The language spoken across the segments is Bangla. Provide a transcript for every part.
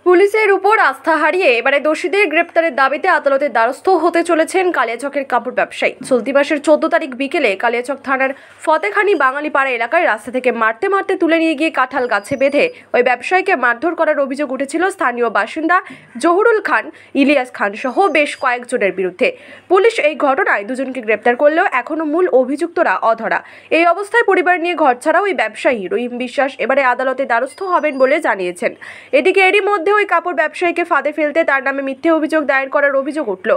পুলিশের উপর আস্থা হারিয়ে এবারে দোষীদের গ্রেপ্তারের দাবিতে আদালতের দ্বারস্থ হতে চলেছেন কালিয়াচকের কাপড় ব্যবসায়ী। চলতি মাসের 14 তারিখ বিকেলে কালিয়াচক থানার ফতেখানি বাঙালিপাড়া এলাকায় রাস্তা থেকে মারতে মারতে তুলে নিয়ে গিয়ে কাঁঠাল গাছে বেঁধে ওই ব্যবসায়ীকে মারধর করার অভিযোগ উঠেছিল স্থানীয় বাসিন্দা জহুরুল খান, ইলিয়াস খান সহ বেশ কয়েকজনের বিরুদ্ধে। পুলিশ এই ঘটনায় দুজনকে গ্রেপ্তার করলেও এখনো মূল অভিযুক্তরা অধরা। এই অবস্থায় পরিবার নিয়ে ঘর ছাড়াও ওই ব্যবসায়ী রহিম বিশ্বাস এবারে আদালতে দ্বারস্থ হবেন বলে জানিয়েছেন। এদিকে এরই মধ্যে ওই কাপড় ব্যবসায়ীকে ফাঁদে ফেলতে তার নামে মিথ্যে অভিযোগ দায়ের করার অভিযোগ উঠল,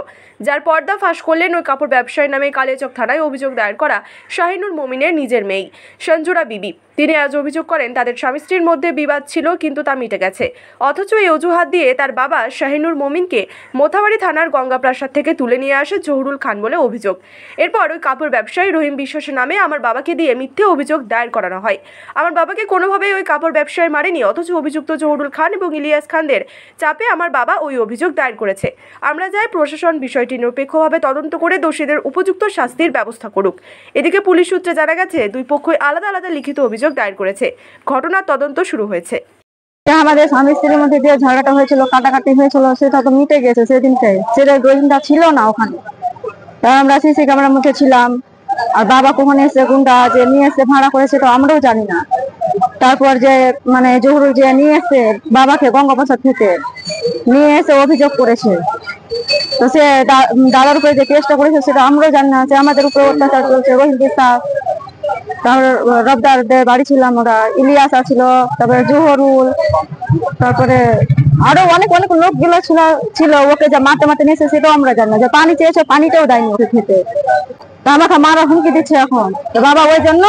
যার পর্দা ফাঁস করলেন ওই কাপড় ব্যবসায়ীর নামে কালিয়াচক থানায় অভিযোগ দায়ের করা শাহিনুর মমিনের নিজের মেয়ে সঞ্জুরা বিবি। তিনি আজ অভিযোগ করেন তাদের স্বামী স্ত্রীর মধ্যে বিবাদ ছিল, কিন্তু তা মিটে গেছে। অথচ এই অজুহাত দিয়ে তার বাবা শাহিনুর মমিনকে মোথাবাড়ি থানার গঙ্গাপ্রাসাদ থেকে তুলে নিয়ে আসে জহুরুল খান বলে অভিযোগ। এরপর ওই কাপড় ব্যবসায়ী রহিম বিশ্বাসের নামে আমার বাবাকে দিয়ে মিথ্যে অভিযোগ দায়ের করানো হয়। আমার বাবাকে কোনোভাবেই ওই কাপড় ব্যবসায়ী মারেনি, অথচ অভিযুক্ত জহুরুল খান এবং ইলিয়াস খানদের চাপে আমার বাবা ওই অভিযোগ দায়ের করেছে। আমরা চাই প্রশাসন বিষয়টি নিরপেক্ষভাবে তদন্ত করে দোষীদের উপযুক্ত শাস্তির ব্যবস্থা করুক। এদিকে পুলিশ সূত্রে জানা গেছে দুই পক্ষই আলাদা আলাদা লিখিত অভিযোগ দায়ের করেছে। ঘটনার তদন্ত শুরু হয়েছে। আমাদের স্বামী স্ত্রীর মধ্যে যে ঝগড়াটা হয়েছিল, কাটাকাটি হয়েছিল, সেটা তো মিটে গেছে সেদিনটাই। সেটা রহিমটা ছিল না ওখানে, তাই আমরা সিসি ক্যামেরার মুখে ছিলাম। আর বাবা কখন এসে গুন্ডা যে নিয়ে এসে ভাড়া করেছে তো আমরাও জানি না। তারপর যে মানে জহুরুল যে নিয়ে এসে বাবাকে গঙ্গাপ্রসাদ থেকে নিয়ে এসে অভিযোগ করেছে, তো সে দাদার উপরে যে কেসটা করেছে সেটা আমরাও জানি না। যে আমাদের উপরে অত্যাচার চলছে। রহিম বিশ্বাস, তারপর রবদারদের বাড়ি ছিলাম, ওরা ইলিয়াস ছিল, তারপরে জহুরুল, তারপরে আরো অনেক অনেক লোকগুলো ছিল ওকে যে মারতে মারতে নিয়েছে সেটাও আমরা জানি না। যে পানি চেয়েছে পানিটাও দেয়নি ওকে খেতে, তা আমাকে মারা হুমকি দিচ্ছে এখন। তো বাবা ওই জন্য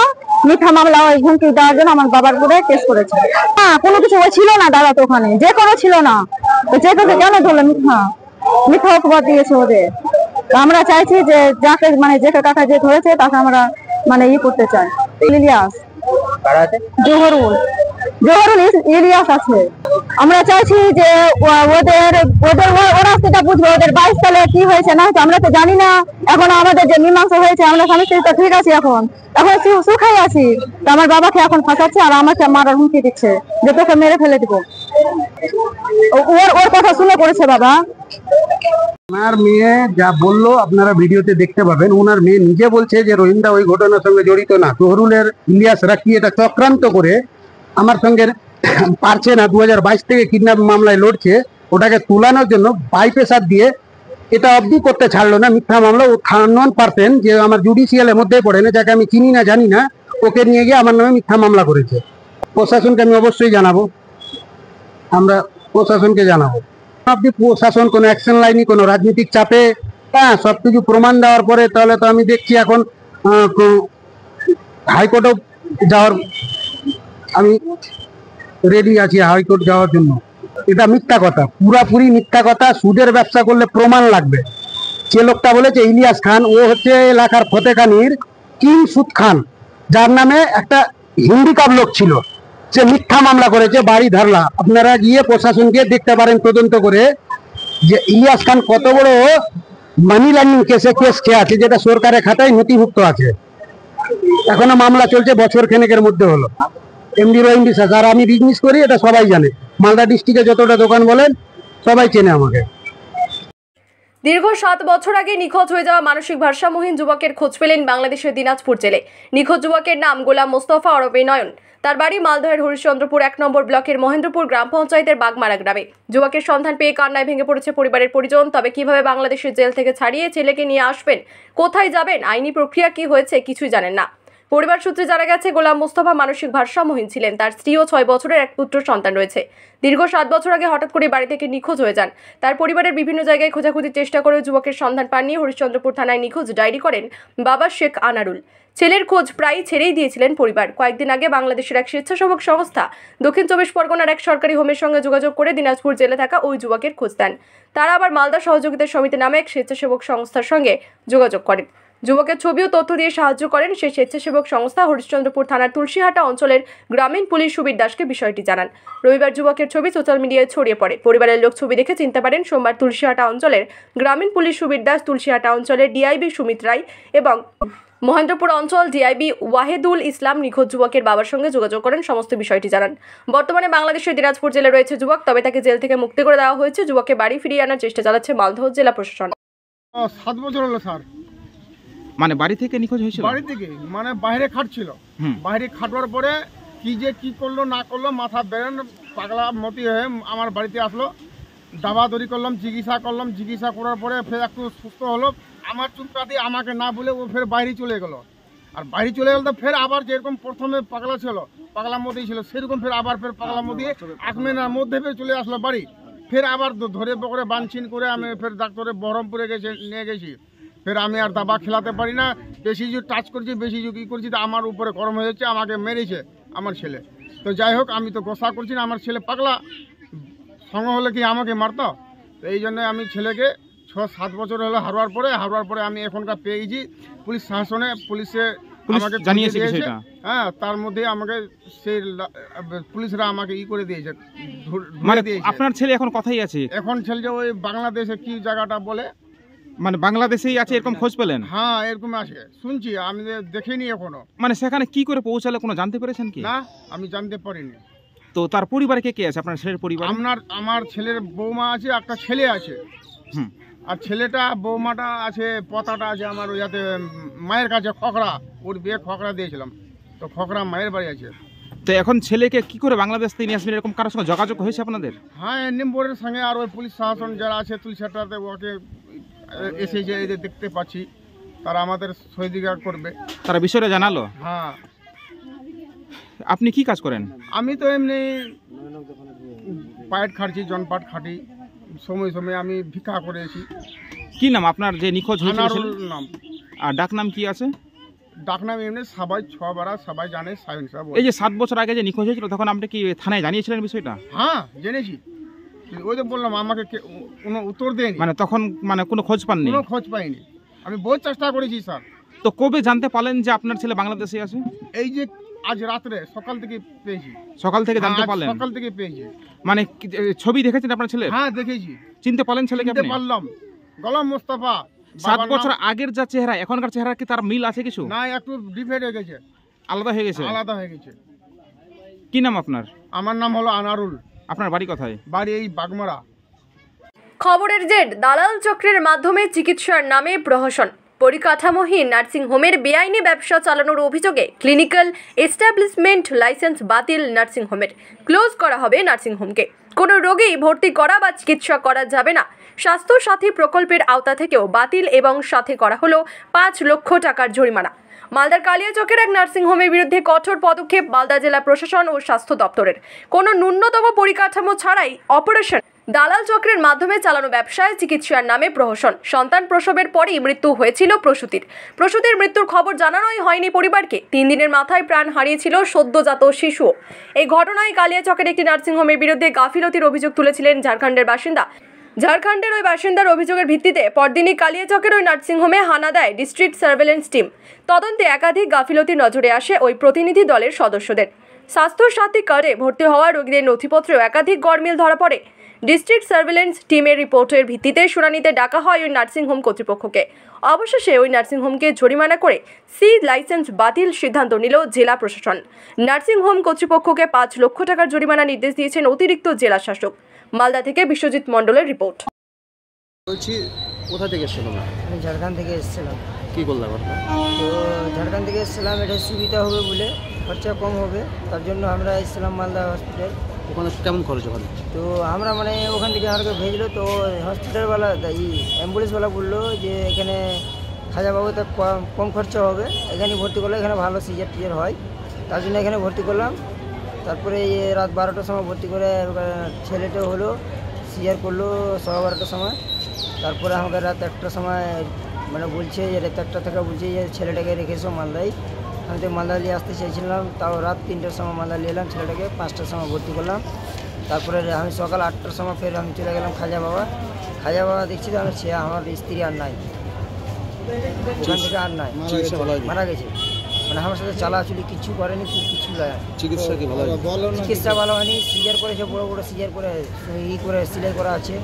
মিথ্যা মামলা ওই হুমকি দেওয়ার জন্য আমার বাবার উপরে কেস করেছে। না কোনো কিছু ওই ছিল না, দাদা তো ওখানে যে কোনো ছিল না, তো যে তোকে কেন ধরলো? মিথ্যা অপবাদ দিয়েছে ওদের। আমরা চাইছি যে যাকে মানে যে কাকা যে ধরেছে তাকে আমরা মানে করতে চাই। ইলিয়াস, জহুরুল ইলিয়াস আছে। আমরা চাইছি যে ওদের ওদের ওরা সেটা বুঝবে, ওদের 22 সালে কি হয়েছে না হয়েছে আমরা তো জানি না। এখন আমাদের যে মীমাংসা হয়েছে আমরা স্বামী স্ত্রী তো ঠিক আছে, এখন সুখাই আছি। তো আমার বাবাকে এখন ফাঁসাচ্ছে আর আমাকে মারার হুমকি দিচ্ছে যে তোকে মেরে ফেলে দিব। ওর কথা শুনে করেছে বাবা। ওনার মেয়ে যা বললো আপনারা ভিডিওতে দেখতে পাবেন। ওনার মেয়ে নিজে বলছে যে রহিমদা ওই ঘটনার সঙ্গে জড়িত না। জহুরুলের ইলিয়াসরা কি এটা চক্রান্ত করে আমার সঙ্গে পারছে না, 2022 থেকে কিডন্যাপ মামলায় লড়ছে, ওটাকে তুলানোর জন্য বাইপ্রেসার দিয়ে এটা অবধি করতে ছাড়লো না। মিথ্যা মামলা ও 100% যে আমার জুডিশিয়ালের মধ্যে পড়ে না, যাকে আমি চিনি না জানি না, ওকে নিয়ে গিয়ে আমার নামে মিথ্যা মামলা করেছে। প্রশাসনকে আমি অবশ্যই জানাবো, আমরা প্রশাসনকে জানাবো। আপনি প্রশাসন কোনো অ্যাকশন লাইনি, কোনো রাজনৈতিক চাপে, হ্যাঁ সবকিছু প্রমাণ দেওয়ার পরে তাহলে তো আমি দেখছি এখন হাইকোর্টেও যাওয়ার আমি রেডি আছি, হাইকোর্ট যাওয়ার জন্য। এটা মিথ্যা কথা, পুরাপুরি মিথ্যা কথা। সুদের ব্যবসা করলে প্রমাণ লাগবে। যে লোকটা বলেছে ইলিয়াস খান, ও হচ্ছে এলাকার ফতেখানির কিং সুদ খান, যার নামে একটা হিন্দিকার লোক ছিল। সে মিথ্যা মামলা করেছে, বাড়ি ধারলা। আপনারা গিয়ে প্রশাসনকে দেখতে পারেন তদন্ত করে যে ইলিয়াস খান কত বড় মানি লন্ডারিং কেসে কেস খেয়ে আছে, যেটা সরকারের খাতায় নথিভুক্ত আছে। এখনো মামলা চলছে, বছর খানেকের মধ্যে হলো। এমডি রহিম বিশ্বাস। আর আমি বিজনেস করি, এটা সবাই জানে। মালদা ডিস্ট্রিক্টে যতটা দোকান বলেন সবাই চেনে আমাকে। দীর্ঘ 7 বছর আগে নিখোঁজ হয়ে যাওয়া মানসিক ভারসাম্যহীন যুবকের খোঁজ পেলেন বাংলাদেশের দিনাজপুর জেলে। নিখোঁজ যুবকের নাম গোলাম মোস্তফা ওরফে নয়ন। তার বাড়ি মালদহের হরিশ্চন্দ্রপুর 1 নম্বর ব্লকের মহেন্দ্রপুর গ্রাম পঞ্চায়েতের বাগমারা গ্রামে। যুবকের সন্ধান পেয়ে কান্নায় ভেঙে পড়েছে পরিবারের পরিজন। তবে কিভাবে বাংলাদেশের জেল থেকে ছাড়িয়ে ছেলেকে নিয়ে আসবেন, কোথায় যাবেন, আইনি প্রক্রিয়া কি হয়েছে কিছুই জানেন না। পরিবার সূত্রে জানা গেছে গোলাম মোস্তফা মানসিক ভারসাম্যহীন ছিলেন। তার স্ত্রী ও 6 বছরের এক পুত্র সন্তান রয়েছে। দীর্ঘ 7 বছর আগে হঠাৎ করে বাড়ি থেকে নিখোঁজ হয়ে যান। তার পরিবারের বিভিন্ন জায়গায় খোঁজাখুঁজির চেষ্টা করেও যুবকের সন্ধান পাননি। হরিশ্চন্দ্রপুর থানায় নিখোঁজ ডায়েরি করেন বাবা শেখ আনারুল। ছেলের খোঁজ প্রায় ছেড়েই দিয়েছিলেন পরিবার। কয়েকদিন আগে বাংলাদেশের এক স্বেচ্ছাসেবক সংস্থা দক্ষিণ 24 পরগনার এক সরকারি হোমের সঙ্গে যোগাযোগ করে দিনাজপুর জেলে থাকা ওই যুবকের খোঁজ দেন। তারা আবার মালদা সহযোগিতা সমিতি নামে এক স্বেচ্ছাসেবক সংস্থার সঙ্গে যোগাযোগ করেন। যুবকের ছবি ও তথ্য দিয়ে সাহায্য করেন সেই স্বেচ্ছাসেবক সংস্থা। হরিশ্চন্দ্রপুর থানার তুলসীহাটা অঞ্চলের গ্রামীণ পুলিশ সুবীর দাসকে বিষয়টি জানান। রবিবার যুবকের ছবি সোশ্যাল মিডিয়ায় ছড়িয়ে পড়ে। পরিবারের লোক ছবি দেখে চিনতে পারেন সোমবার তুলসীহাটা অঞ্চলের গ্রামীণ পুলিশ সুবীর দাস, তুলসীহাটা অঞ্চলের ডিআইবি সুমিত রায় এবং মহেন্দ্রপুর অঞ্চল ডিআইবি ওয়াহেদুল ইসলাম নিখোঁজ যুবকের বাবার সঙ্গে যোগাযোগ করেন, সমস্ত বিষয়টি জানান। বর্তমানে বাংলাদেশের দিনাজপুর জেলে রয়েছে যুবক, তবে তাকে জেল থেকে মুক্তি করে দেওয়া হয়েছে। যুবককে বাড়ি ফিরিয়ে আনার চেষ্টা চালাচ্ছে মালদহ জেলা প্রশাসন। 7 বছর হলো স্যার। মানে বাড়ি থেকে নিখোঁজ হয়েছিল? বাড়ি থেকে মানে বাইরে খাটছিল। বাইরে খাটবার পরে কি করলো না করলো মাথা বেরেন পাগলা মতি হয়ে আমার বাড়িতে আসলো। দাবাদরি করলাম, চিকিৎসা করার পরে ফের একটু সুস্থ হলো। আমার চুপকাতে আমাকে না বলে ও ফের বাইরে চলে গেল। আর বাইরে চলে গেল তো ফের আবার যেরকম প্রথমে পাগলা ছিল, পাগলা মতি ছিল, সেরকম ফের পাগলা মতি 1 মিনিটের মধ্যে ফের চলে আসলো বাড়ি। ফের আবার ধরে পকড়ে বানছিন করে আমি ফের ডাক্তারে বহরমপুরে নিয়ে গেছি। ফের আমি আর দাবা খেলাতে পারি না, বেশি যে টাচ করছি, বেশি যে কী করছি, তা আমার উপরে গরম হয়ে যাচ্ছে, আমাকে মেরেছে আমার ছেলে। তো যাই হোক, আমি তো গোসা করছি না, আমার ছেলে পাগলা সঙ্গে হলে কি আমাকে মারতো? তো এই জন্য আমি ছেলেকে 6-7 বছর হলো হারবার পরে আমি এখনকার পেয়ে গেছি পুলিশ শাসনে। পুলিশে আমাকে জানিয়েছে দিয়েছে। বিষয়টা। হ্যাঁ, তার মধ্যে আমাকে সেই পুলিশরা আমাকে করে দিয়েছে, মানে দিয়েছে। আপনার ছেলে এখন কোথায় আছে? এখন ছেলে যে ওই বাংলাদেশে কি জায়গাটা বলে, মানে বাংলাদেশেই আছে এরকম খোঁজ পেলেন? হ্যাঁ এরকম আছে শুনছি, আমি দেখিনি এখনো। মানে সেখানে কি করে পৌঁছালে কোনো জানতে পেরেছেন কি? না, আমি জানতে পারিনি। তো তার পরিবারে কে কে আছে আপনার ছেলের পরিবার? আমার ছেলের বৌমা আছে, একটা ছেলে আছে। আর ছেলেটা বৌমাটা আছে, পতাটা আছে আমার ইয়াতে মায়ের কাছে খকরা, ওর বিয়ে খকরা দিয়েছিলাম, তো খকরা মায়ের বাড়ি আছে। তো এখন ছেলেকে কি করে বাংলাদেশ থেকে নিয়ে আসবেন, এরকম কারোর সঙ্গে যোগাযোগ হয়েছে আপনাদের? হ্যাঁ, নিম্বরের সঙ্গে আর ওই পুলিশ শাসন যারা আছে তুলসীহাটাতে ওকে এসেছে, এদের দেখতে পাচ্ছি, তারা আমাদের সহযোগিতা করবে। তারা বিষয়টা জানালো? হ্যাঁ। আপনি কি কাজ করেন? আমি তো এমনি পায়েট খাটছি, জনপাট খাটি, সময় আমি ভিক্ষা করেছি। কি নাম আপনার যে নিখোঁজ হয়েছিল? আনারুল নাম। আর ডাক নাম কি আছে? ডাক নাম এমনি সবাই 6 বারা সবাই জানে, সাইন সাহেব। এই যে 7 বছর আগে যে নিখোঁজ হয়েছিল, তখন আপনি কি থানায় জানিয়েছিলেন বিষয়টা? হ্যাঁ, জেনেছি। ওই তো বললাম, আমাকে কোনো উত্তর দেয়নি। মানে তখন মানে কোনো খোঁজ পাননি? কোনো খোঁজ পাইনি। আমি বহুত চেষ্টা করেছি স্যার। তো কবে জানতে পারলেন যে আপনার ছেলে বাংলাদেশে আছে? এই যে আজ রাত্রে সকাল থেকে পেয়েছি। সকাল থেকে জানতে পারলেন? সকাল থেকে পেয়েছি। মানে ছবি দেখেছেন আপনার ছেলে? হ্যাঁ, দেখেছি। চিনতে পারলেন ছেলেকে আপনি? পারলাম, গোলাম মোস্তফা। 7 বছর আগের যা চেহারা, এখনকার চেহারা কি তার মিল আছে কিছু? না, একটু ডিফারেন্ট হয়ে গেছে, আলাদা হয়ে গেছে। আলাদা হয়ে গেছে। কি নাম আপনার? আমার নাম হলো আনারুল। আপনার বাড়ি কোথায়? বাড়ি এই বাগমারা। খবরের জেড, দালাল চক্রের মাধ্যমে চিকিৎসার নামে প্রহসন। পরিকাঠামোহীন নার্সিংহোমের বেআইনি ব্যবসা চালানোর অভিযোগে ক্লিনিক্যাল এস্টাবলিশমেন্ট লাইসেন্স বাতিল নার্সিংহোমের। ক্লোজ করা হবে নার্সিংহোমকে। কোনো রোগী ভর্তি করা বা চিকিৎসা করা যাবে না। স্বাস্থ্য সাথী প্রকল্পের আওতা থেকেও বাতিল এবং সাথে করা হলো 5 লক্ষ টাকার জরিমানা। মালদার কালিয়াচকের এক নার্সিংহোমের বিরুদ্ধে কঠোর পদক্ষেপ মালদা জেলা প্রশাসন ও স্বাস্থ্য দপ্তরের। কোনো ন্যূনতম পরিকাঠামো ছাড়াই অপারেশন। দালাল চক্রের মাধ্যমে চালানো ব্যবসায় চিকিৎসার নামে প্রহসন। সন্তান প্রসবের পরই মৃত্যু হয়েছিল প্রসূতির মৃত্যুর খবর জানানোই হয়নি পরিবারকে। 3 দিনের মাথায় প্রাণ হারিয়েছিল সদ্যজাত শিশুও। এই ঘটনায় কালিয়াচকের একটি নার্সিংহোমের বিরুদ্ধে গাফিলতির অভিযোগ তুলেছিলেন ঝাড়খণ্ডের বাসিন্দা। ঝাড়খণ্ডের ওই বাসিন্দার অভিযোগের ভিত্তিতে পরদিনই কালিয়াচকের ওই নার্সিংহোমে হানা দেয় ডিস্ট্রিক্ট সার্ভেলেন্স টিম। তদন্তে একাধিক গাফিলতি নজরে আসে ওই প্রতিনিধি দলের সদস্যদের। স্বাস্থ্য সাথী কার্ডে ভর্তি হওয়া রোগীদের নথিপত্রেও একাধিক গড়মিল ধরা পড়ে। ডিস্ট্রিক্ট সার্ভেলেন্স টিমের রিপোর্টের ভিত্তিতে শুনানিতে ডাকা হয় ওই নার্সিংহোম কর্তৃপক্ষকে। অবশেষে ওই নার্সিংহোমকে জরিমানা করে সি লাইসেন্স বাতিল সিদ্ধান্ত নিল জেলা প্রশাসন। নার্সিংহোম কর্তৃপক্ষকে 5 লক্ষ টাকার জরিমানা নির্দেশ দিয়েছেন অতিরিক্ত জেলা শাসক। মালদা থেকে বিশ্বজিৎ মণ্ডলের রিপোর্ট। বলছি, কোথা থেকে এসেছিলাম? আমি ঝাড়খণ্ড থেকে এসেছিলাম। কী করলাম আপনার? তো ঝাড়খণ্ড থেকে এসেছিলাম, এটা সুবিধা হবে বলে, খরচা কম হবে, তার জন্য আমরা এসেছিলাম মালদা হসপিটাল। ওখানে কেমন খরচ ওখানে? তো আমরা মানে ওখান থেকে আমাকে ভেজলো, তো হসপিটালওয়ালা অ্যাম্বুলেন্সওয়ালা বললো যে এখানে খাজাবাবুতে কম খরচা হবে, এখানে ভর্তি করলে এখানে ভালো সিজার টিজার হয়, তার জন্য এখানে ভর্তি করলাম। তারপরে রাত 12টার সময় ভর্তি করে ছেলেটা হলো, সিজার করলো 12:15টার সময়। তারপরে আমাকে রাত 1টার সময় মানে বলছে যে রাত 1টা থেকে বলছে যে ছেলেটাকে রেখেছো মালদায়। আমি তো মালদা নিয়ে আসতে চেয়েছিলাম, তাও রাত 3টার সময় মালদা নিয়ে এলাম ছেলেটাকে, 5টার সময় ভর্তি করলাম। তারপরে আমি সকাল 8টার সময় ফের আমি চলে গেলাম খাজা বাবা দেখছি তো আমার স্ত্রী আর নাই। ওখান থেকে আর নাই, চিকিৎসা ভালো হয়নি? মারা গেছে। মানে আমার সাথে চালাচুলি কিচ্ছু করেনি, কিছু চিকিৎসা কি ভালো হয়নি? চিকিৎসা ভালো হয়নি, সিজার করেছে, বড় বড় সিজার করে করে সিলাই করা আছে।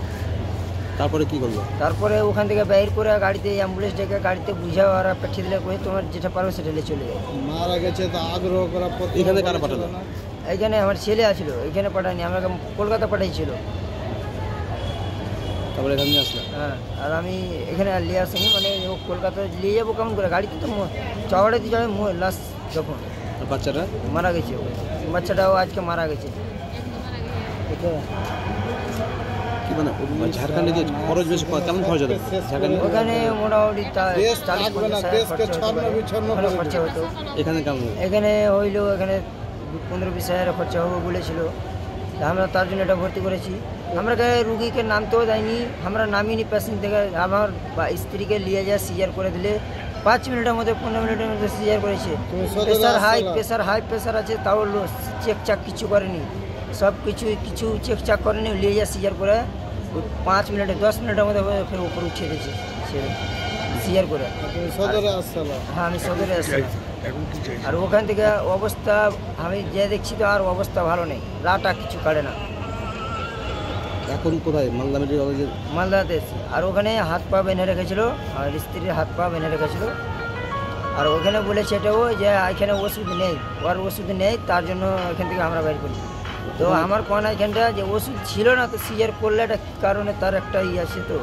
তারপরে কি করলো? তারপরে ওখান থেকে বাইর করে গাড়িতে অ্যাম্বুলেন্স ডেকে গাড়িতে বুঝাও আর পাঠিয়ে দিলে কয়ে তোমার যেটা পারো সেটা নিয়ে চলে যায়। মারা গেছে তো আগ্রহ করা এখানে কারা পাঠালো? এইখানে আমার ছেলে আছিল, এখানে পাঠায়নি, আমাকে কলকাতা পাঠাইছিল। তারপরে এখানে নিয়ে আসলাম। হ্যাঁ, আর আমি এখানে আর নিয়ে আসিনি, মানে ও কলকাতায় নিয়ে যাবো কেমন করে, গাড়িতে তো চওড়াতে চড়ে লাশ যখন আর বাচ্চাটা মারা গেছে, বাচ্চাটাও আজকে মারা গেছে। কি মানে ঝাড়খণ্ডে গিয়ে খরচ বেশি, কেমন খরচ হতো ঝাড়খণ্ডে? ওখানে মোটামুটি 40-50 খরচা হতো। এখানে কেমন? এখানে হইলো, এখানে 15-20 হাজার খরচা হবে বলেছিল। তা আমরা তার জন্য এটা ভর্তি করেছি। আমরা রুগীকে নামতেও দেয়নি, আমরা নামিনি পেশেন্ট থেকে। আমার স্ত্রীকে নিয়ে যায় সিজার করে দিলে 5 মিনিটের মধ্যে 15 মিনিটের মধ্যে সিজার করেছে। প্রেশার হাই প্রেশার আছে, তাও চেক চাক কিছু করেনি, সব কিছু চেক চাক করেনি, নিয়ে যায় সিজার করে 5 মিনিটে 10 মিনিটের মধ্যে ফের উপর উঠিয়ে দিয়েছে সে সিজার করে। হ্যাঁ, আমি সদরে আসছিলাম। আর ওখান থেকে অবস্থা আমি যে দেখছি তো আর অবস্থা ভালো নেই, রাটা কিছু কাটে না। এখন কোথায়? মালদা মেডিকেল কলেজে? মালদাতে এসেছি। আর ওখানে হাত পা বেঁধে রেখেছিল, আর স্ত্রীর হাত পা বেঁধে রেখেছিল। আর ওখানে বলেছে এটাও যে এখানে ওষুধ নেই, ওর ওষুধ নেই, তার জন্য এখান থেকে আমরা বাইর করি। তো আমার কোনা এখানটা যে ওষুধ ছিল না, তো সিজার করলে একটা কারণে তার একটা আছে, তো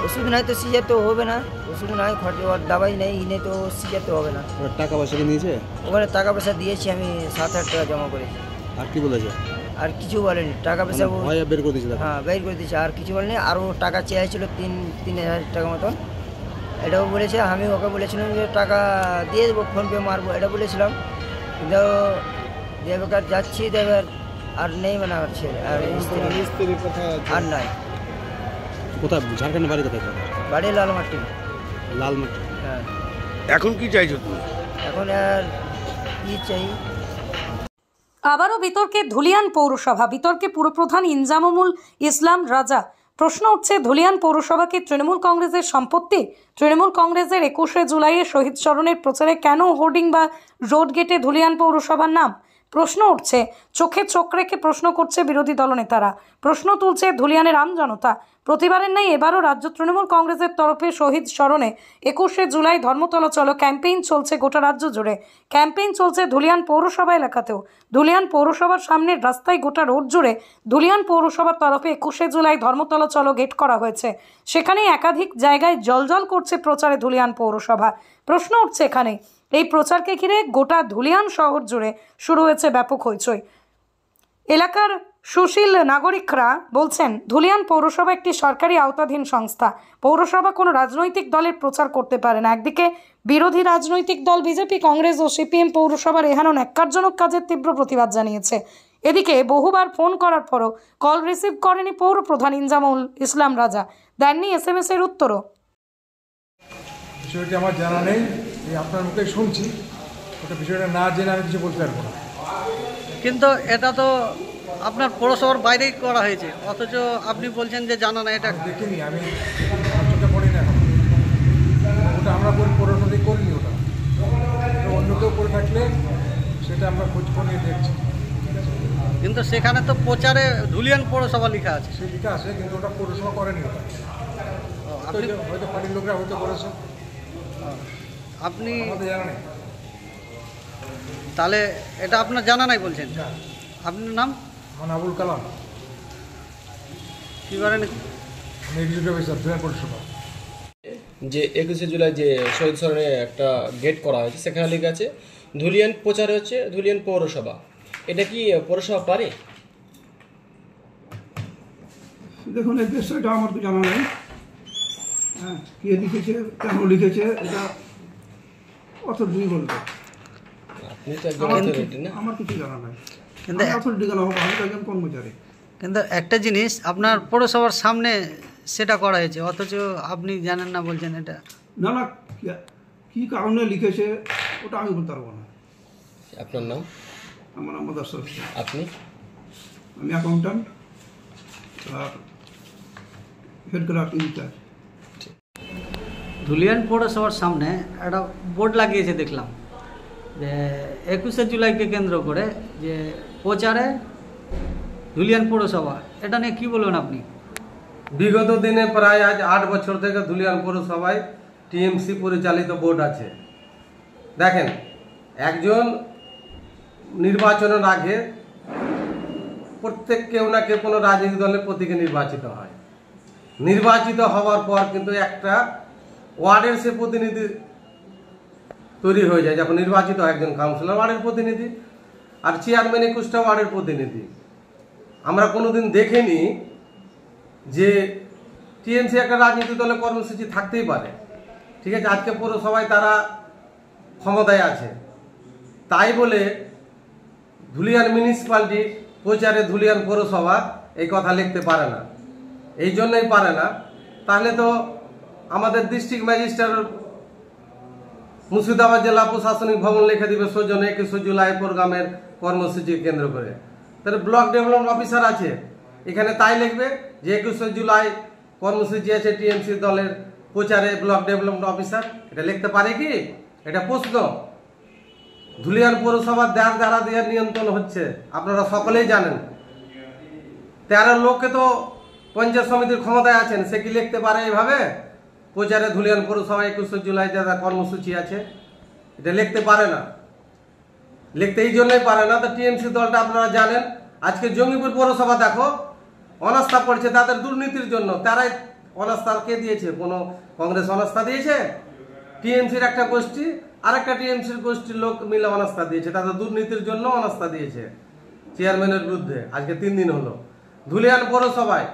ওষুধ নাই তো সিজার তো হবে না, ওষুধ নাই, ওর দাবাই নেই, নেই তো সিজার তো হবে না। টাকা পয়সা কি নিয়েছে? ওখানে টাকা পয়সা দিয়েছি আমি, 7,000 টাকা জমা করেছি। আর কি বলেছে? আর কিছু বলেনি, টাকা পয়সা ভয় বের করে দিয়েছিল? হ্যাঁ, বের করে দিয়েছে, আর কিছু বলেনি। আরও টাকা চেয়েছিল 3,000 টাকা মতন, এটাও বলেছে। আমি ওকে বলেছিলাম যে টাকা দিয়ে দেবো, ফোনপে মারবো, এটা বলেছিলাম। কিন্তু দেবেকার যাচ্ছি, দেবের আর নেই, মানে আমার ছেলে আর স্ত্রী আর নাই। কোথায়? ঝাড়খণ্ডের বাড়ি কোথায়? বাড়ি লালমাটি। লালমাটি। হ্যাঁ। এখন কি চাইছো তুমি? এখন আর কি চাই? আবারও বিতর্কে ধুলিয়ান পৌরসভা, বিতর্কে পুরপ্রধান ইনজামুল ইসলাম রাজা। প্রশ্ন উঠছে, ধুলিয়ান পৌরসভা কি তৃণমূল কংগ্রেসের সম্পত্তি? তৃণমূল কংগ্রেসের 21শে জুলাইয়ের শহীদ স্মরণের প্রচারে কেন হোর্ডিং বা রোড গেটে ধুলিয়ান পৌরসভার নাম? প্রশ্ন উঠছে, চোখে চোখ রেখে প্রশ্ন করছে বিরোধী দলনেতারা, প্রশ্ন তুলছে ধুলিয়ানের আমজনতা। প্রতিবারের ন্যায় এবারও রাজ্য তৃণমূল কংগ্রেসের তরফে শহীদ স্মরণে 21শে জুলাই ধর্মতলা চলো ক্যাম্পেইন চলছে গোটা রাজ্য জুড়ে। ক্যাম্পেইন চলছে ধুলিয়ান পৌরসভা এলাকাতেও। ধুলিয়ান পৌরসভার সামনের রাস্তায় গোটা রোড জুড়ে ধুলিয়ান পৌরসভার তরফে 21শে জুলাই ধর্মতলা চলো গেট করা হয়েছে। সেখানে একাধিক জায়গায় জলজল করছে প্রচারে ধুলিয়ান পৌরসভা। প্রশ্ন উঠছে এখানে, এই প্রচারকে ঘিরে গোটা ধুলিয়ান শহর জুড়ে শুরু হয়েছে ব্যাপক হইচই। এলাকার সুশীল নাগরিকরা বলছেন, ধুলিয়ান পৌরসভা একটি সরকারি আওতাধীন সংস্থা। পৌরসভা কোনো রাজনৈতিক দলের প্রচার করতে পারে না। একদিকে বিরোধী রাজনৈতিক দল বিজেপি, কংগ্রেস ও সিপিএম পৌরসভার এহেন ন্যাক্কারজনক কাজের তীব্র প্রতিবাদ জানিয়েছে। এদিকে বহুবার ফোন করার পরও কল রিসিভ করেনি পৌরপ্রধান ইনজামুল ইসলাম রাজা, দেননি SMS এর উত্তরও। বিষয়টি আমার জানা নেই, এই আপনার মুখে শুনছি, ওটা বিষয়টা না জেনে আমি কিছু বলতে পারবো না। কিন্তু এটা তো আপনার পৌরসভার বাইরেই করা হয়েছে, অথচ আপনি বলছেন যে জানা না। এটা দেখিনি, আমি চোখে পড়ি না এখন, ওটা আমরা পৌরসভাতেই করিনি, ওটা অন্য কেউ করে থাকলে সেটা আমরা খোঁজ নিয়ে দেখছি। কিন্তু সেখানে তো প্রচারে ধুলিয়ান পৌরসভা লেখা আছে। সে লেখা আছে, কিন্তু ওটা পৌরসভা করেনি, ওটা আপনি হয়তো পার্টির লোকরা হয়তো করেছে, আপনি আমাদের জানা নেই। তাহলে এটা আপনার জানা নাই বলছেন? আপনার নাম? আমার আবুল কালাম, কী করেন? আমি এক্সিকিউটিভ অফিসার ধুলিয়ান পৌরসভা। যে 21শে জুলাই যে শহীদ স্মরণে একটা গেট করা হয়েছে, সেখানে লেখা আছে ধুলিয়ান, প্রচার হচ্ছে ধুলিয়ান পৌরসভা। এটা কি পৌরসভা পারে? দেখুন, এই বিষয়টা আমার তো জানা নেই। হ্যাঁ, কে লিখেছে, কেন লিখেছে, এটা অথরিটি বলবে। আপনি তো একজন অথরিটি না? আমার কিছু জানা নাই, কিন্তু অথরিটি কেন হবে, আমি তো একজন কর্মচারী। কিন্তু একটা জিনিস, আপনার পৌরসভার সামনে সেটা করা হয়েছে, অথচ আপনি জানেন না বলছেন। এটা না না, কী কারণে লিখেছে ওটা আমি বলতে পারবো না। আপনার নাম? আমার নাম মুদাসসির। আপনি? আমি অ্যাকাউন্ট্যান্ট আর হেড ক্লার্ক ইনচার্জ। ধুলিয়ান পৌরসভার সামনে একটা বোর্ড লাগিয়েছে দেখলাম যে 21শে জুলাইকে কেন্দ্র করে যে প্রচারে ধুলিয়ান পৌরসভা, এটা নিয়ে কি বলবেন আপনি? বিগত দিনে প্রায় আজ 8 বছর থেকে ধুলিয়ান পৌরসভায় টিএমসি পরিচালিত বোর্ড আছে। দেখেন, একজন নির্বাচনের আগে প্রত্যেক কেউ না কেউ কোনো রাজনৈতিক দলের প্রতীকে নির্বাচিত হয়। নির্বাচিত হওয়ার পর কিন্তু একটা ওয়ার্ডের সে প্রতিনিধি তৈরি হয়ে যায়। যখন নির্বাচিত হয় একজন কাউন্সিলর ওয়ার্ডের প্রতিনিধি, আর চেয়ারম্যান 21টা ওয়ার্ডের প্রতিনিধি। আমরা কোনোদিন দেখিনি যে টিএমসি একটা রাজনৈতিক দলের কর্মসূচি থাকতেই পারে, ঠিক আছে। আজকে পৌরসভায় তারা ক্ষমতায় আছে, তাই বলে ধুলিয়ান মিউনিসিপ্যালিটি প্রচারে ধুলিয়ান পৌরসভা এই কথা লিখতে পারে না। এই জন্যই পারে না, তাহলে তো আমাদের ডিস্ট্রিক্ট ম্যাজিস্ট্রেট মুর্শিদাবাদ জেলা প্রশাসনিক ভবন লিখে দিবে সৌজন্য 21শে জুলাই প্রোগ্রামের কর্মসূচি কেন্দ্র করে। তাহলে ব্লক ডেভেলপমেন্ট অফিসার আছে, এখানে তাই লিখবে যে 21শে জুলাই কর্মসূচি আছে টিএমসি দলের প্রচারে ব্লক ডেভেলপমেন্ট অফিসার। এটা লিখতে পারে কি? এটা প্রশ্ন। ধুলিয়ান পৌরসভার দ্বারা দিয়ে নিয়ন্ত্রণ হচ্ছে, আপনারা সকলেই জানেন। 13 লোককে তো পঞ্চায়েত সমিতির ক্ষমতায় আছেন, সে কি লিখতে পারে এইভাবে প্রচারে ধুলিয়ান পৌরসভা 21শে জুলাই যারা কর্মসূচি আছে? এটা লিখতে পারে না। লিখতে এই জন্যই পারে না, তো টিএমসি দলটা আপনারা জানেন। আজকে জঙ্গিপুর পৌরসভা দেখো অনাস্থা পড়ছে তাদের দুর্নীতির জন্য। তারাই অনাস্থা কে দিয়েছে? কোনো কংগ্রেস অনাস্থা দিয়েছে? টিএমসির একটা গোষ্ঠী আর একটা টিএমসির গোষ্ঠীর লোক মিলে অনাস্থা দিয়েছে, তাদের দুর্নীতির জন্য অনাস্থা দিয়েছে চেয়ারম্যানের বিরুদ্ধে। আজকে 3 দিন হলো। ধুলিয়ান পৌরসভায়